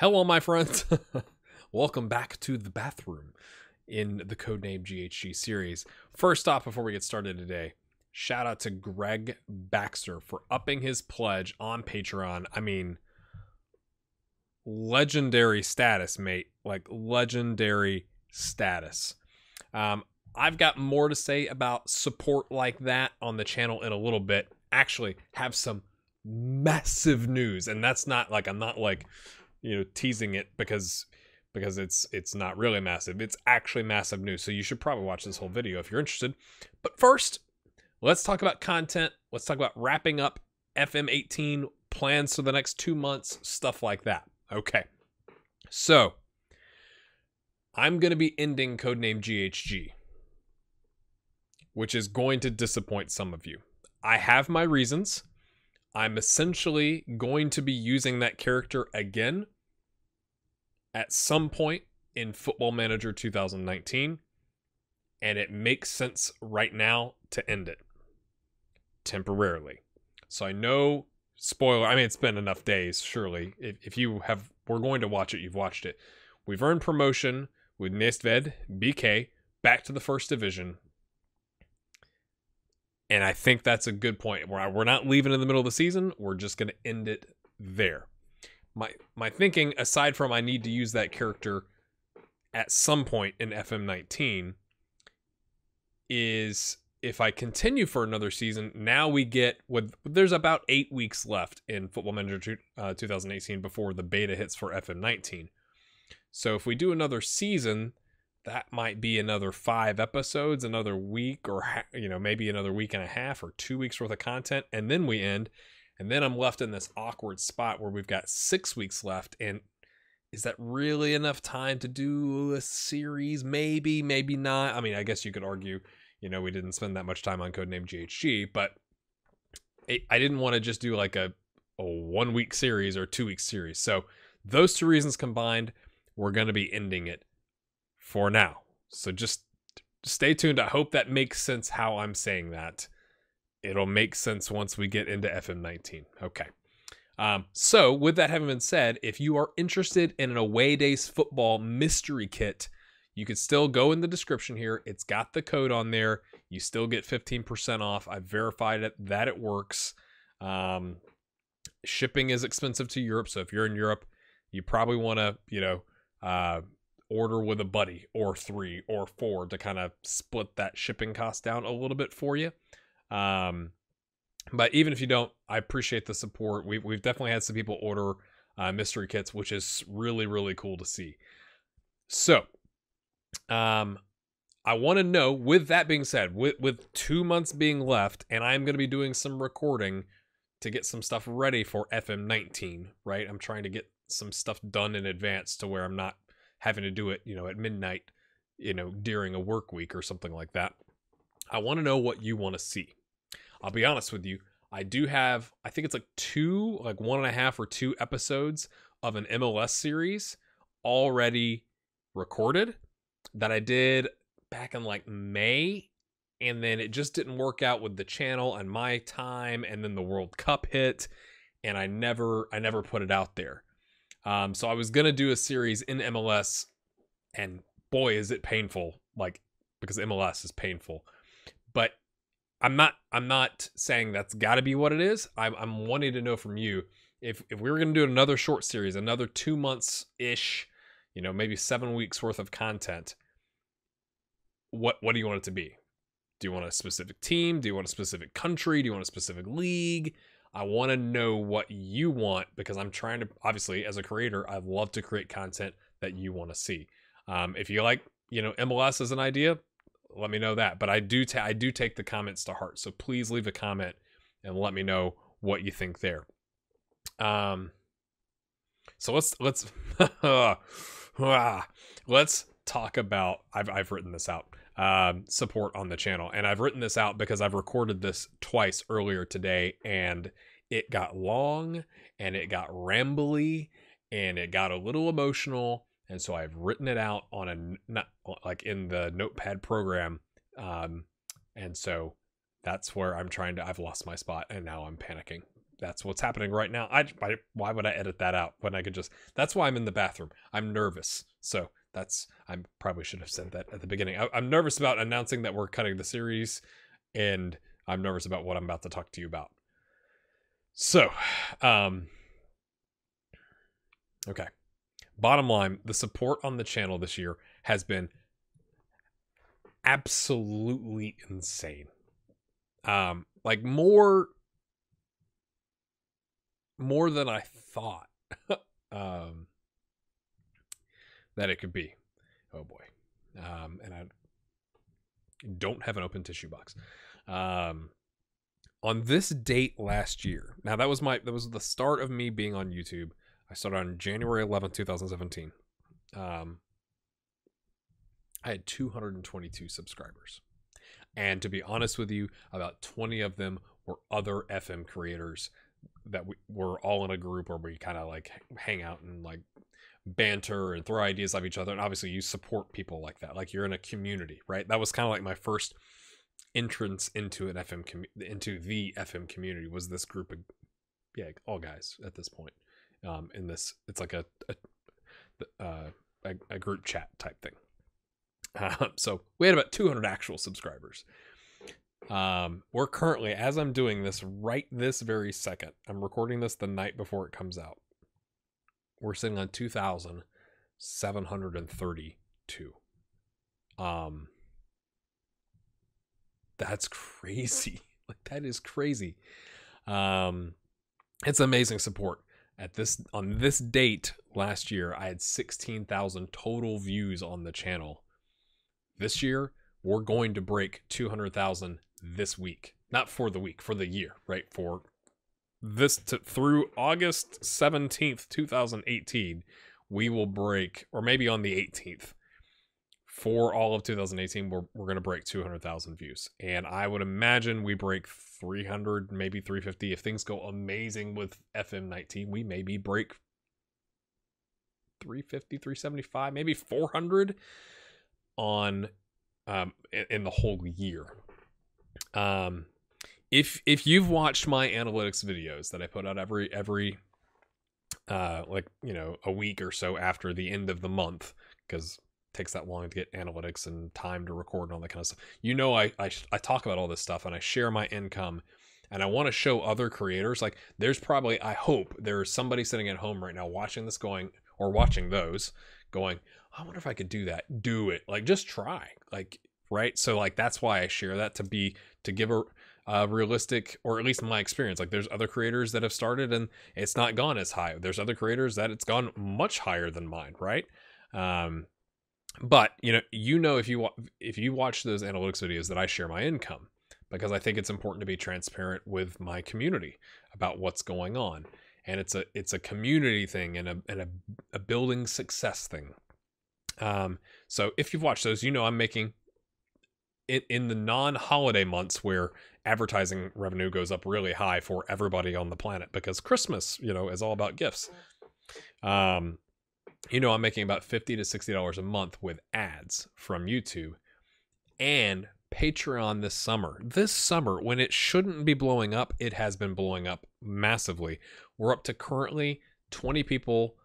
Hello, my friends. Welcome back to the bathroom in the Codename GHG series. First off, before we get started today, shout out to Greg Baxter for upping his pledge on Patreon. I mean, legendary status, mate. Like, legendary status. I've got more to say about support like that on the channel in a little bit. Actually, have some massive news, and that's not like, I'm not like, teasing it because it's not really massive. It's actually massive news. So you should probably watch this whole video if you're interested. But first, let's talk about content. Let's talk about wrapping up FM18 plans for the next 2 months, stuff like that. Okay. So I'm going to be ending Codename GHG, which is going to disappoint some of you. I have my reasons. I'm essentially going to be using that character again at some point in Football Manager 2019, and it makes sense right now to end it temporarily. So I know, spoiler, I mean, it's been enough days, surely. If you we're going to watch it, you've watched it. We've earned promotion with Nestved, BK, back to the first division. And I think that's a good point. We're not leaving in the middle of the season. We're just going to end it there. My thinking, aside from I need to use that character at some point in FM19, is if I continue for another season, now we get, there's about 8 weeks left in Football Manager 2018 before the beta hits for FM19. So if we do another season, that might be another 5 episodes, another week, or maybe another week and a half or 2 weeks worth of content, and then we end. And then I'm left in this awkward spot where we've got 6 weeks left. And is that really enough time to do a series? Maybe, maybe not. I mean, I guess you could argue, we didn't spend that much time on Codename GHG, but I didn't want to just do like a 1 week series or 2 week series. So those two reasons combined, we're going to be ending it for now. So just stay tuned. I hope that makes sense how I'm saying that. It'll make sense once we get into FM19. Okay. So with that having been said, if you are interested in an Away Days football mystery kit, you can still go in the description here. It's got the code on there. You still get 15% off. I verified it that it works. Shipping is expensive to Europe. So if you're in Europe, you probably want to, order with a buddy or 3 or 4 to kind of split that shipping cost down a little bit for you. But even if you don't, I appreciate the support. We've definitely had some people order mystery kits, which is really, really cool to see. So, I want to know, with that being said, with 2 months being left, and I'm going to be doing some recording to get some stuff ready for FM19, right? I'm trying to get some stuff done in advance to where I'm not having to do it, at midnight, during a work week or something like that. I want to know what you want to see. I'll be honest with you. I do have, I think it's like 1.5 or 2 episodes of an MLS series already recorded that I did back in like May. And then it just didn't work out with the channel and my time. And then the World Cup hit and I never put it out there. So I was going to do a series in MLS, and boy, is it painful, because MLS is painful. But I'm not saying that's got to be what it is. I'm wanting to know from you, if we were going to do another short series, another 2 months-ish, maybe 7 weeks worth of content, what do you want it to be? Do you want a specific team? Do you want a specific country? Do you want a specific league? I want to know what you want, because I'm trying to, obviously, as a creator, I love to create content that you want to see. If you like, MLS as an idea, let me know that. But I do take the comments to heart. So please leave a comment and let me know what you think there. So let's let's talk about, I've written this out. Support on the channel, and I've written this out because I've recorded this twice earlier today, and it got long and it got rambly and it got a little emotional, and so I've written it out on in the notepad program, and so that's where I'm I've lost my spot, and now I'm panicking. that's what's happening right now. Why would I edit that out when I could just, that's why I'm in the bathroom. I'm nervous. So I probably should have said that at the beginning. I'm nervous about announcing that we're cutting the series, and I'm nervous about what I'm about to talk to you about. So, okay. Bottom line, the support on the channel this year has been absolutely insane. Like more than I thought that it could be. Oh boy. And I don't have an open tissue box. On this date last year. Now that was the start of me being on YouTube. I started on January 11th, 2017. I had 222 subscribers. And to be honest with you, about 20 of them were other FM creators that we were all in a group where we kind of like hang out and like banter and throw ideas off each other. And obviously you support people like that. Like you're in a community, right? That was kind of like my first entrance into an into the FM community, was this group of, all guys at this point. In this, it's like a group chat type thing. So we had about 200 actual subscribers. We're currently, as I'm doing this right this very second, I'm recording this the night before it comes out, we're sitting on 2,732. That's crazy. Like that is crazy. It's amazing support. On this date last year, I had 16,000 total views on the channel. This year, we're going to break 200,000 this week. Not for the week, for the year, right? For this through August 17th, 2018, we will break, or maybe on the 18th, for all of 2018, we're going to break 200,000 views. And I would imagine we break 300, maybe 350. If things go amazing with FM19, we maybe break 350, 375, maybe 400 on in the whole year. If you've watched my analytics videos that I put out every like, you know, a week or so after the end of the month, because takes that long to get analytics and time to record and all that kind of stuff. You know, I talk about all this stuff and I share my income, and I want to show other creators. Like there's probably, I hope there's somebody sitting at home right now watching this going, or watching those going, I wonder if I could do that. Do it. Like just try, like, right? So like, that's why I share that, to give a realistic, or at least my experience. Like there's other creators that have started and it's not gone as high. There's other creators that it's gone much higher than mine. Right. But if you watch those analytics videos that I share my income, because I think it's important to be transparent with my community about what's going on. And it's a community thing and a building success thing. So if you've watched those, I'm making in the non-holiday months where advertising revenue goes up really high for everybody on the planet, because Christmas, is all about gifts. I'm making about $50 to $60 a month with ads from YouTube and Patreon this summer. This summer, when it shouldn't be blowing up, it has been blowing up massively. We're up to currently 20 people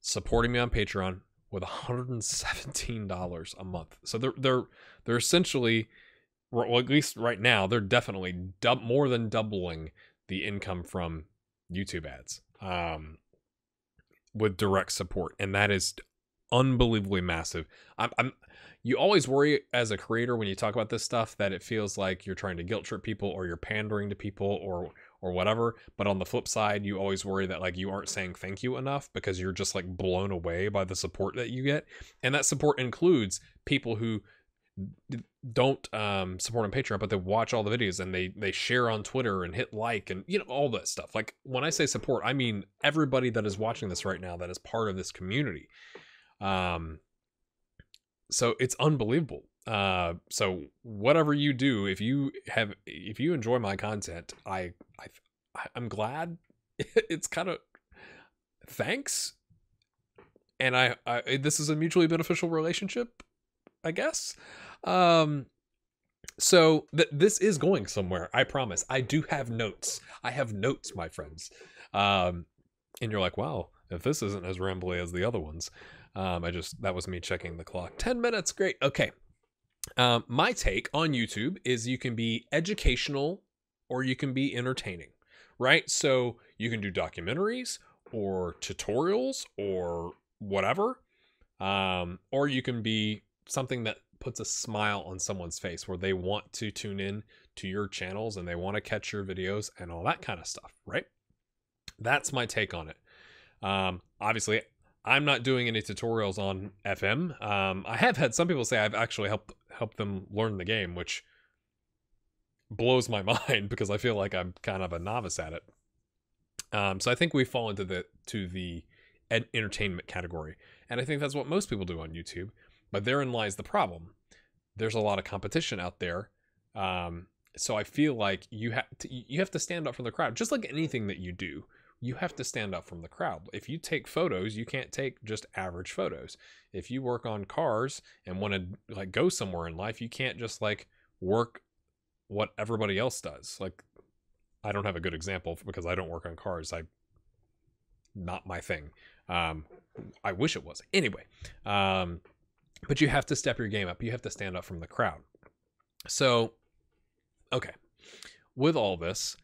supporting me on Patreon with $117 a month. So they're essentially, well, at least right now, they're definitely more than doubling the income from YouTube ads. With direct support, and that is unbelievably massive. You always worry as a creator when you talk about this stuff that it feels like you're trying to guilt trip people or you're pandering to people or whatever. But on the flip side, you always worry that like you aren't saying thank you enough because you're just like blown away by the support that you get. And that support includes people who don't support on Patreon, but they watch all the videos and they share on Twitter and hit like and all that stuff. Like when I say support, I mean everybody that is watching this right now that is part of this community. So it's unbelievable. So whatever you do, if you enjoy my content, I'm glad. It's kind of thanks. And I this is a mutually beneficial relationship, I guess. So this is going somewhere. I promise. I do have notes. I have notes, my friends. And you're like, wow, if this isn't as rambly as the other ones. That was me checking the clock. 10 minutes. Great. Okay. My take on YouTube is you can be educational or you can be entertaining, right? So you can do documentaries or tutorials or whatever. Or you can be something that puts a smile on someone's face where they want to tune in to your channels and they want to catch your videos and all that kind of stuff, right? That's my take on it. Obviously, I'm not doing any tutorials on FM. I have had some people say I've actually helped them learn the game, which blows my mind because I feel like I'm kind of a novice at it. So I think we fall into the entertainment category, and I think that's what most people do on YouTube. But therein lies the problem. There's a lot of competition out there. So I feel like you have to stand up from the crowd, just like anything that you do. You have to stand up from the crowd. If you take photos, you can't take just average photos. If you work on cars and want to like go somewhere in life, you can't just like work what everybody else does. Like, I don't have a good example because I don't work on cars. Not my thing. I wish it was. Anyway, but you have to step your game up. You have to stand up from the crowd. So, okay. With all this,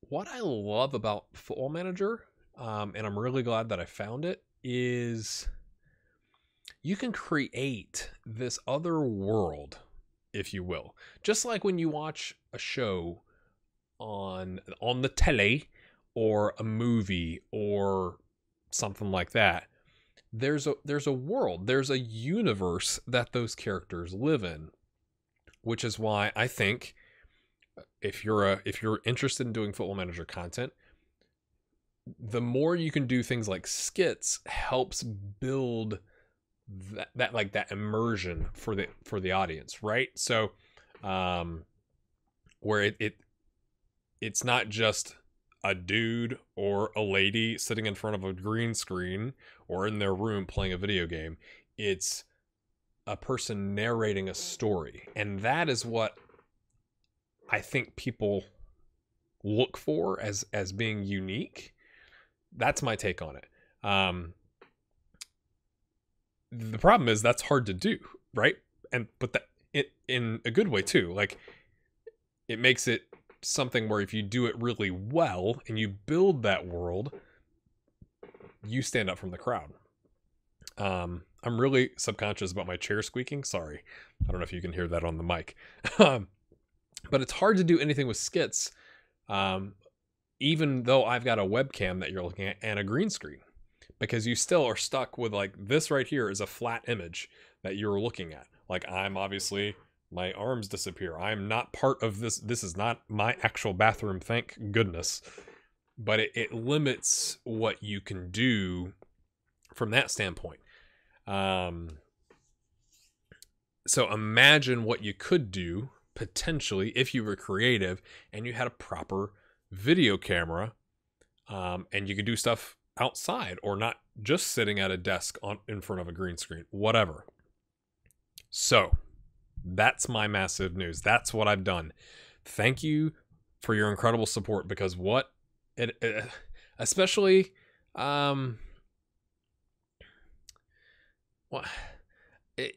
what I love about Football Manager, and I'm really glad that I found it, is you can create this other world, if you will. Just like when you watch a show on the tele or a movie or something like that, there's a world, there's a universe that those characters live in, which is why I think if you're interested in doing Football Manager content, the more you can do things like skits helps build that immersion for the audience, right? So where it's not just a dude or a lady sitting in front of a green screen or in their room playing a video game. It's a person narrating a story. And that is what I think people look for as being unique. That's my take on it. The problem is that's hard to do, right? But that in a good way too. Like, it makes it something where if you do it really well and you build that world, you stand up from the crowd. I'm really subconscious about my chair squeaking. Sorry. I don't know if you can hear that on the mic. But it's hard to do anything with skits, even though I've got a webcam that you're looking at and a green screen, because you still are stuck with like this right here is a flat image that you're looking at. Like, I'm obviously, my arms disappear. I'm not part of this. This is not my actual bathroom, thank goodness. But it limits what you can do from that standpoint. So imagine what you could do potentially if you were creative and you had a proper video camera, and you could do stuff outside or not just sitting at a desk in front of a green screen, whatever. So that's my massive news. That's what I've done. Thank you for your incredible support, because especially,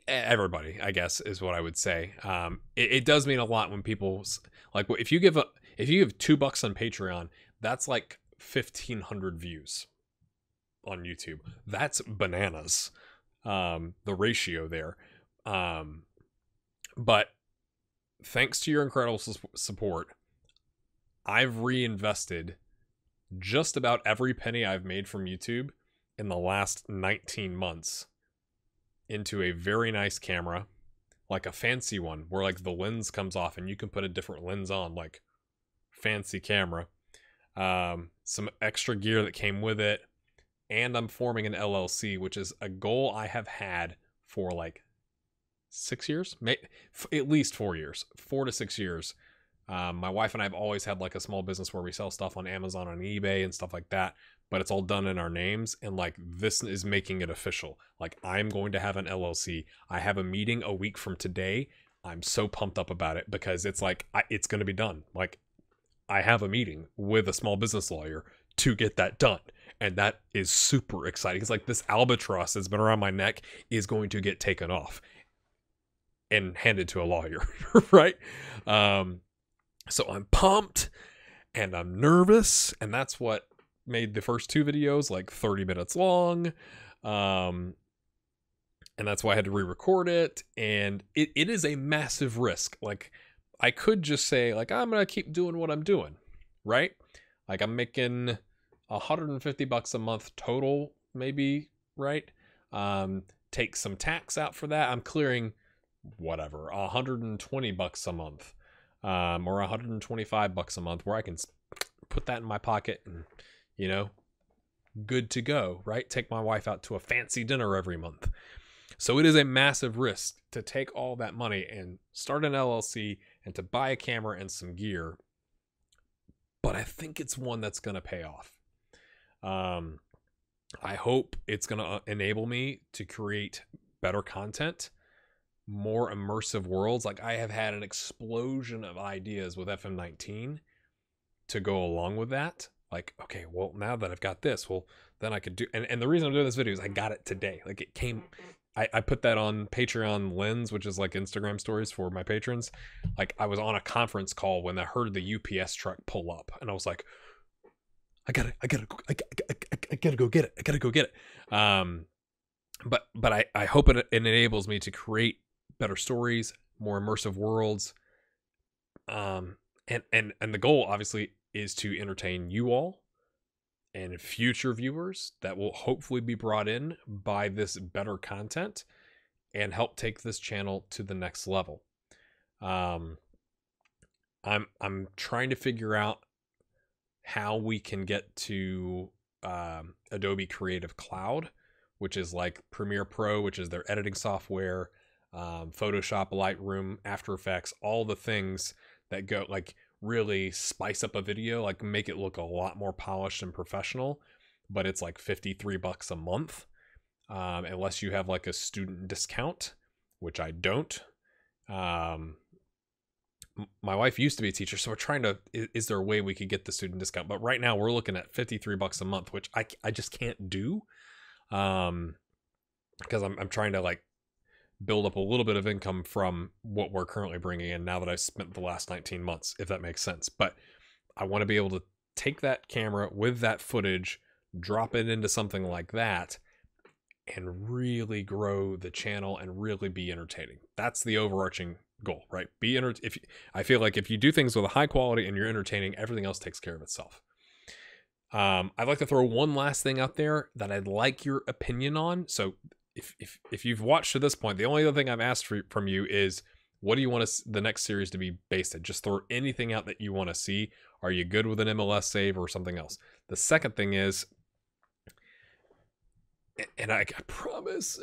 everybody, I guess, is what I would say. It does mean a lot when people like, if you give $2 on Patreon, that's like 1,500 views on YouTube. That's bananas. The ratio there. But thanks to your incredible support, I've reinvested just about every penny I've made from YouTube in the last 19 months into a very nice camera, like a fancy one where like the lens comes off and you can put a different lens on, like fancy camera. Some extra gear that came with it, and I'm forming an LLC, which is a goal I have had for like 6 years, at least 4 years, 4 to 6 years. My wife and I have always had like a small business where we sell stuff on Amazon and eBay and stuff like that, but it's all done in our names. And like, this is making it official. Like, I'm going to have an LLC. I have a meeting a week from today. I'm so pumped up about it because it's like, it's going to be done. Like, I have a meeting with a small business lawyer to get that done. And that is super exciting. It's like this albatross that's been around my neck is going to get taken off and handed to a lawyer, right? So I'm pumped and I'm nervous, and that's what made the first 2 videos like 30 minutes long. And that's why I had to re-record it. And it is a massive risk. Like, I could just say, like, I'm going to keep doing what I'm doing, right? Like, I'm making $150 a month total, maybe, right? Take some tax out for that. I'm clearing whatever, $120 a month, or $125 a month, where I can put that in my pocket and, you know, good to go, right? Take my wife out to a fancy dinner every month. So it is a massive risk to take all that money and start an LLC and to buy a camera and some gear. But I think it's one that's going to pay off. I hope it's going to enable me to create better content, more immersive worlds. Like, I have had an explosion of ideas with FM19 to go along with that. Like, okay, well, now that I've got this, well, then I could do, and the reason I'm doing this video is I got it today. Like, it came, I put that on Patreon Lens, which is like Instagram stories for my patrons. Like, I was on a conference call when I heard the UPS truck pull up, and I was like, I gotta go get it. But I hope it enables me to create better stories, more immersive worlds. And the goal obviously is to entertain you all and future viewers that will hopefully be brought in by this better content and help take this channel to the next level. I'm trying to figure out how we can get to Adobe Creative Cloud, which is like Premiere Pro, which is their editing software, Photoshop, Lightroom, After Effects, all the things that go, like, really spice up a video, like make it look a lot more polished and professional. But it's like $53 a month, unless you have like a student discount, which I don't. My wife used to be a teacher, so we're trying to, is there a way we could get the student discount? But right now we're looking at $53 a month, which I just can't do, because I'm trying to like build up a little bit of income from what we're currently bringing in now that I've spent the last 19 months, if that makes sense. But I want to be able to take that camera with that footage, drop it into something like that, and really grow the channel and really be entertaining. That's the overarching goal, right? I feel like if you do things with a high quality and you're entertaining, everything else takes care of itself. I'd like to throw one last thing out there that I'd like your opinion on. So if you've watched to this point, the only other thing I've asked from you is, what do you want the next series to be based in? Just throw anything out that you want to see. Are you good with an MLS save or something else? The second thing is, and I promise,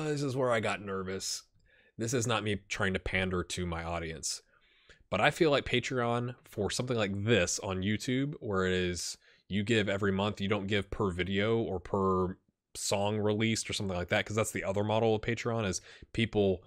this is where I got nervous. This is not me trying to pander to my audience, but I feel like Patreon, for something like this on YouTube, where it is you give every month, you don't give per video or per song released or something like that, because that's the other model of Patreon, is people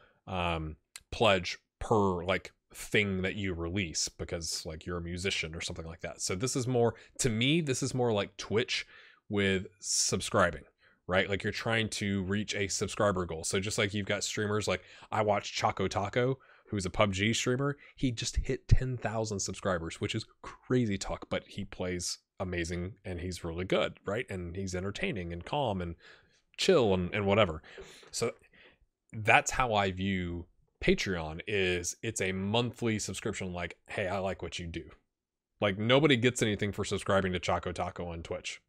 pledge per like thing that you release, because like you're a musician or something like that. So this is more, to me, this is more like Twitch with subscribing, right? Like, you're trying to reach a subscriber goal. So just like you've got streamers, like I watch Choco Taco, who's a PUBG streamer. He just hit 10,000 subscribers, which is crazy talk, but he plays amazing and he's really good, right? And he's entertaining and calm and chill and whatever. So that's how I view Patreon. Is it's a monthly subscription, like, hey, I like what you do. Like, nobody gets anything for subscribing to Choco Taco on Twitch.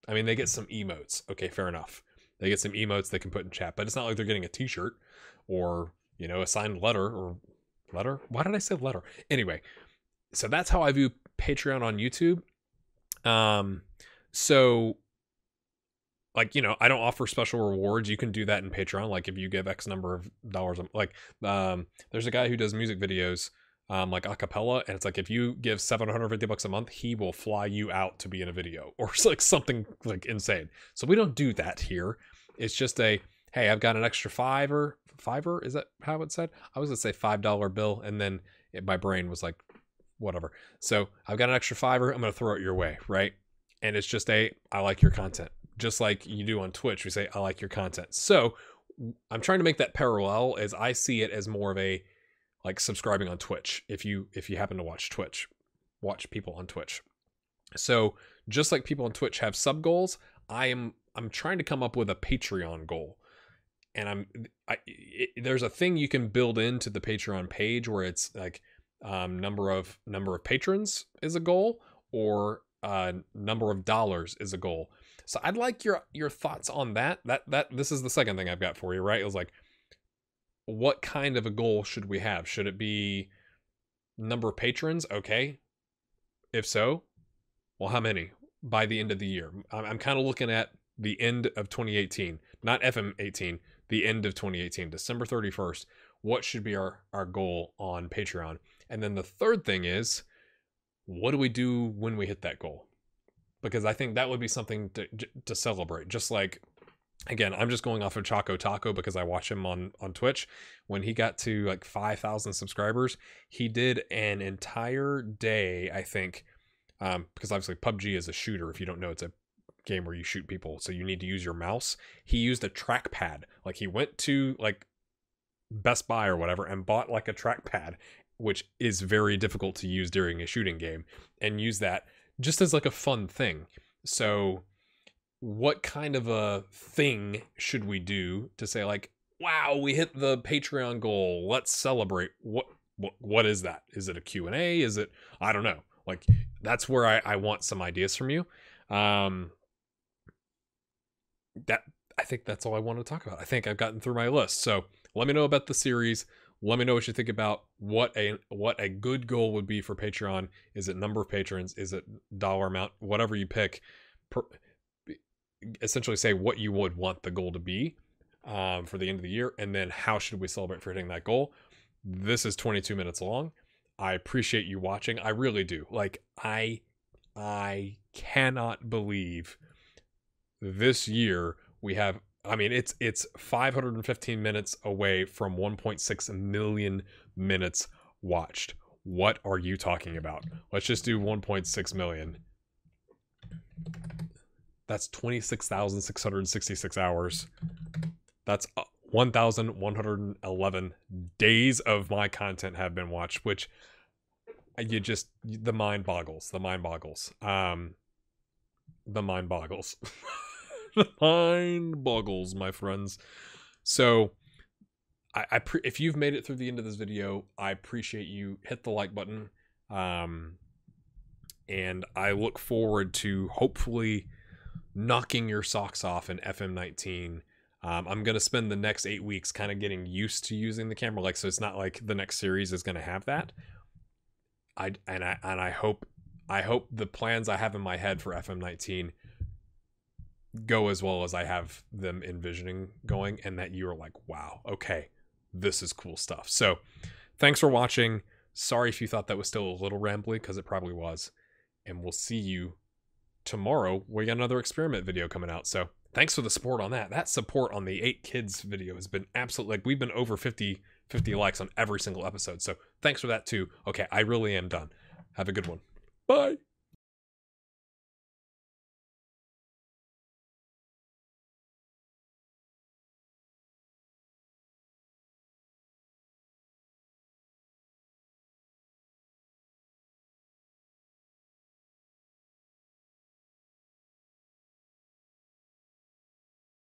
I mean, they get some emotes. Okay, fair enough. They get some emotes they can put in chat, but it's not like they're getting a t-shirt or, you know, a signed letter or letter. Why did I say letter? Anyway, so that's how I view Patreon on YouTube. So like, you know, I don't offer special rewards. You can do that in Patreon. Like, if you give X number of dollars, like, there's a guy who does music videos, like a cappella, and it's like, if you give $750 a month, he will fly you out to be in a video, or like something like insane. So we don't do that here. It's just hey, I've got an extra fiver, is that how it said? I was gonna say $5 bill, and then my brain was like, whatever. So I've got an extra fiver, I'm gonna throw it your way, right? And it's just I like your content, just like you do on Twitch. We say I like your content. So I'm trying to make that parallel, as I see it as more of a like subscribing on Twitch. If you happen to watch people on Twitch. So just like people on Twitch have sub goals, I'm trying to come up with a Patreon goal. And there's a thing you can build into the Patreon page where it's like number of patrons is a goal, or number of dollars is a goal. So I'd like your thoughts on that. This is the second thing I've got for you, right? It was like, what kind of a goal should we have? Should it be number of patrons? Okay. If so, well, how many by the end of the year? I'm kind of looking at the end of 2018, not FM18, the end of 2018, December 31st. What should be our goal on Patreon? And then the third thing is, what do we do when we hit that goal? Because I think that would be something to celebrate. Just like, again, I'm just going off of Choco Taco because I watch him on Twitch. When he got to like 5,000 subscribers, he did an entire day, I think, because obviously PUBG is a shooter. If you don't know, it's a game where you shoot people, so you need to use your mouse. He used a trackpad. Like, he went to like Best Buy or whatever and bought like a trackpad, which is very difficult to use during a shooting game, and use that just as like a fun thing. So what kind of a thing should we do to say like, wow, we hit the Patreon goal, let's celebrate? What is that? Is it a Q&A? Is it, I don't know. Like, that's where I want some ideas from you. I think that's all I want to talk about. I think I've gotten through my list. So let me know about the series. Let me know what you think about what a good goal would be for Patreon. Is it number of patrons? Is it dollar amount? Whatever you pick. Essentially say what you would want the goal to be for the end of the year, and then how should we celebrate for hitting that goal. This is 22 minutes long. I appreciate you watching. I really do. Like, I cannot believe this year we have, I mean, it's 515 minutes away from 1.6 million minutes watched. What are you talking about? Let's just do 1.6 million. That's 26,666 hours. That's 1,111 days of my content have been watched, which the mind boggles. The mind boggles. The mind boggles. The mind boggles, my friends. So if you've made it through the end of this video, I appreciate you. Hit the like button. And I look forward to hopefully knocking your socks off in FM19. I'm going to spend the next 8 weeks kind of getting used to using the camera. Like, so it's not like the next series is going to have that. I hope the plans I have in my head for FM19 go as well as I have them envisioning going, and that you're like, wow, okay, this is cool stuff. So thanks for watching. Sorry if you thought that was still a little rambly, because it probably was. And we'll see you tomorrow. We got another experiment video coming out. So thanks for the support on that. That support on the 8 kids video has been absolutely, like, we've been over 50 likes on every single episode. So thanks for that too. Okay, I really am done. Have a good one. Bye.